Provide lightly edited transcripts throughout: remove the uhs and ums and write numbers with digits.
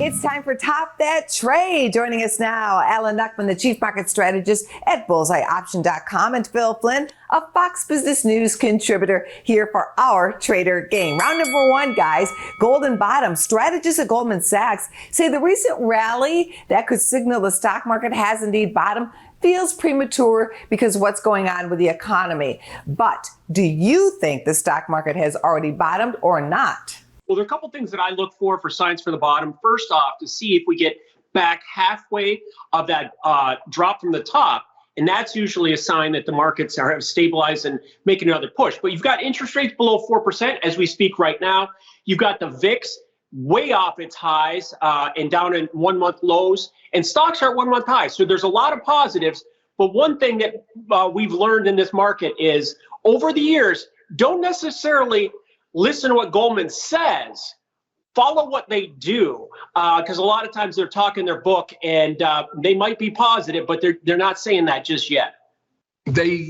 It's time for Top That Trade. Joining us now, Knuckman, the Chief Market Strategist at BullseyeOption.com, and Phil Flynn, a Fox Business News contributor, here for our Trader Game. Round number one, guys, golden bottom. Strategists at Goldman Sachs say the recent rally that could signal the stock market has indeed bottomed feels premature because of what's going on with the economy. But do you think the stock market has already bottomed or not? Well, there are a couple things that I look for signs for the bottom. First off, to see if we get back halfway of that drop from the top. And that's usually a sign that the markets have stabilized and making another push. But you've got interest rates below 4% as we speak right now. You've got the VIX way off its highs and down in 1 month lows. And stocks are at 1 month highs. So there's a lot of positives. But one thing that we've learned in this market is over the years, don't necessarily listen to what Goldman says, follow what they do, because a lot of times they're talking their book and they might be positive, but they're not saying that just yet. They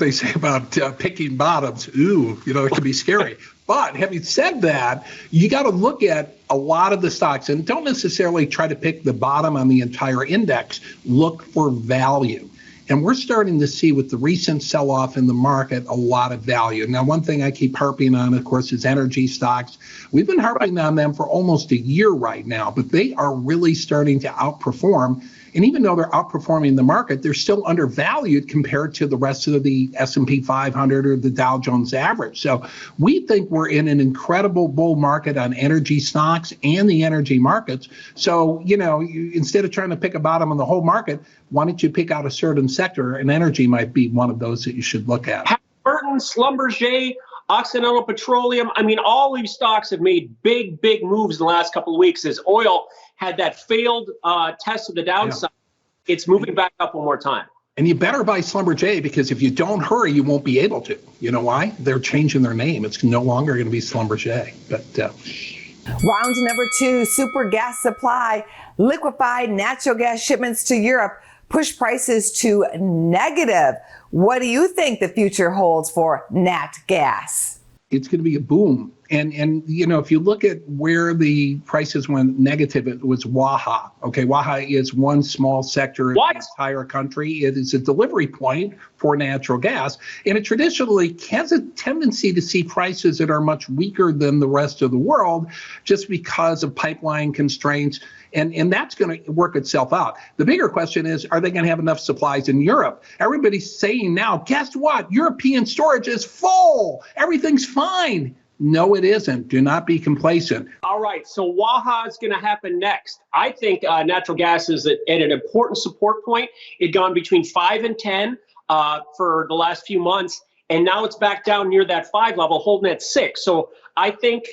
say about picking bottoms. Ooh, it can be scary. But having said that, you got to look at a lot of the stocks and don't necessarily try to pick the bottom on the entire index. Look for value. And we're starting to see with the recent sell-off in the market a lot of value. Now, one thing I keep harping on, of course, is energy stocks. We've been harping on them for almost a year right now, but they are really starting to outperform. And even though they're outperforming the market, they're still undervalued compared to the rest of the S&P 500 or the Dow Jones average. So we think we're in an incredible bull market on energy stocks and the energy markets. So, instead of trying to pick a bottom on the whole market, why don't you pick out a certain sector? And energy might be one of those that you should look at. Halliburton, Schlumberger, Occidental Petroleum. I mean, all these stocks have made big moves in the last couple of weeks as oil had that failed test of the downside. Yeah. It's moving back up one more time. And you better buy Schlumberger because if you don't hurry, you won't be able to. You know why? They're changing their name. It's no longer going to be Schlumberger. But round number two, super gas supply, liquefied natural gas shipments to Europe push prices to negative. What do you think the future holds for nat gas? It's going to be a boom. And if you look at where the prices went negative, it was Waha. Okay, Waha is one small sector in the entire country. It is a delivery point for natural gas. And it traditionally has a tendency to see prices that are much weaker than the rest of the world just because of pipeline constraints. And that's going to work itself out. The bigger question is, are they going to have enough supplies in Europe? Everybody's saying now, guess what? European storage is full. Everything's fine. No, it isn't. Do not be complacent. All right. So Waha is going to happen next. I think natural gas is at an important support point. It gone between 5 and 10 for the last few months. And now it's back down near that 5 level, holding at 6. So I think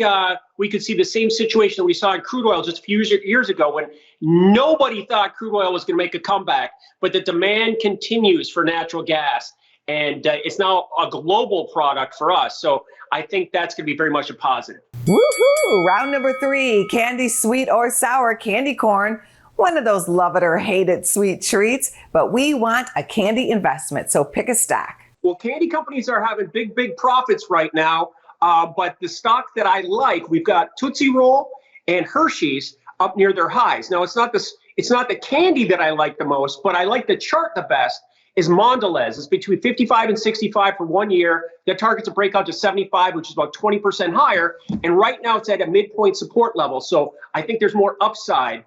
we could see the same situation that we saw in crude oil just a few years ago when nobody thought crude oil was going to make a comeback. But the demand continues for natural gas. And it's now a global product for us. So I think that's going to be very much a positive. Woohoo! Round number 3, candy sweet or sour candy corn. One of those love it or hate it sweet treats, but we want a candy investment. So pick a stock. Well, candy companies are having big profits right now. But the stock that I like, we've got Tootsie Roll and Hershey's up near their highs. Now, it's not the candy that I like the most, but I like the chart the best. Is Mondelez. It's between 55 and 65 for 1 year. That targets a breakout to 75, which is about 20% higher. And right now it's at a midpoint support level. So I think there's more upside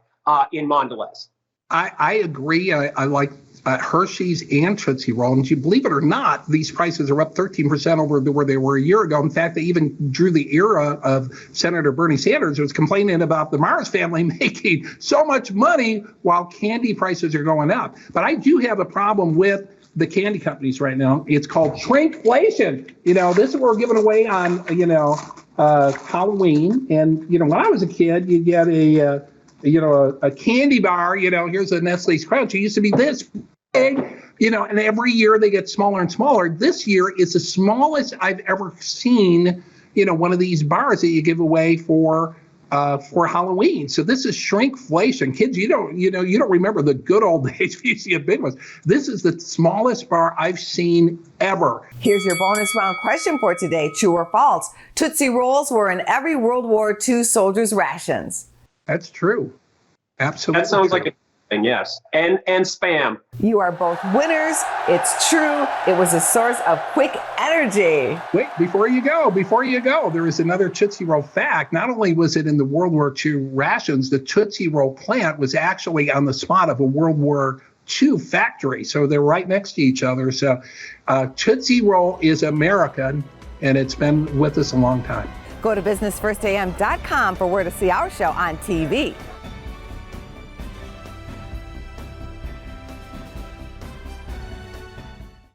in Mondelez. I agree. I like Hershey's and Tootsie Roll. And you believe it or not, these prices are up 13% over where they were a year ago. In fact, they even drew the era of Senator Bernie Sanders, who was complaining about the Mars family making so much money while candy prices are going up. But I do have a problem with the candy companies right now. It's called shrinkflation. This is what we're giving away on, Halloween. And, when I was a kid, you get a candy bar, here's a Nestle's Crunch. It used to be this big, and every year they get smaller and smaller. This year is the smallest I've ever seen, one of these bars that you give away for Halloween. So this is shrinkflation. Kids, you don't remember the good old days. You see a big ones. This is the smallest bar I've seen ever. Here's your bonus round question for today. True or false? Tootsie Rolls were in every World War II soldier's rations. That's true. Absolutely. That sounds true. like a thing, yes. And spam. You are both winners. It's true. It was a source of quick energy. Wait, before you go, there is another Tootsie Roll fact. Not only was it in the World War II rations, the Tootsie Roll plant was actually on the spot of a World War II factory. So they're right next to each other. So Tootsie Roll is American, and it's been with us a long time. Go to businessfirstam.com for where to see our show on TV.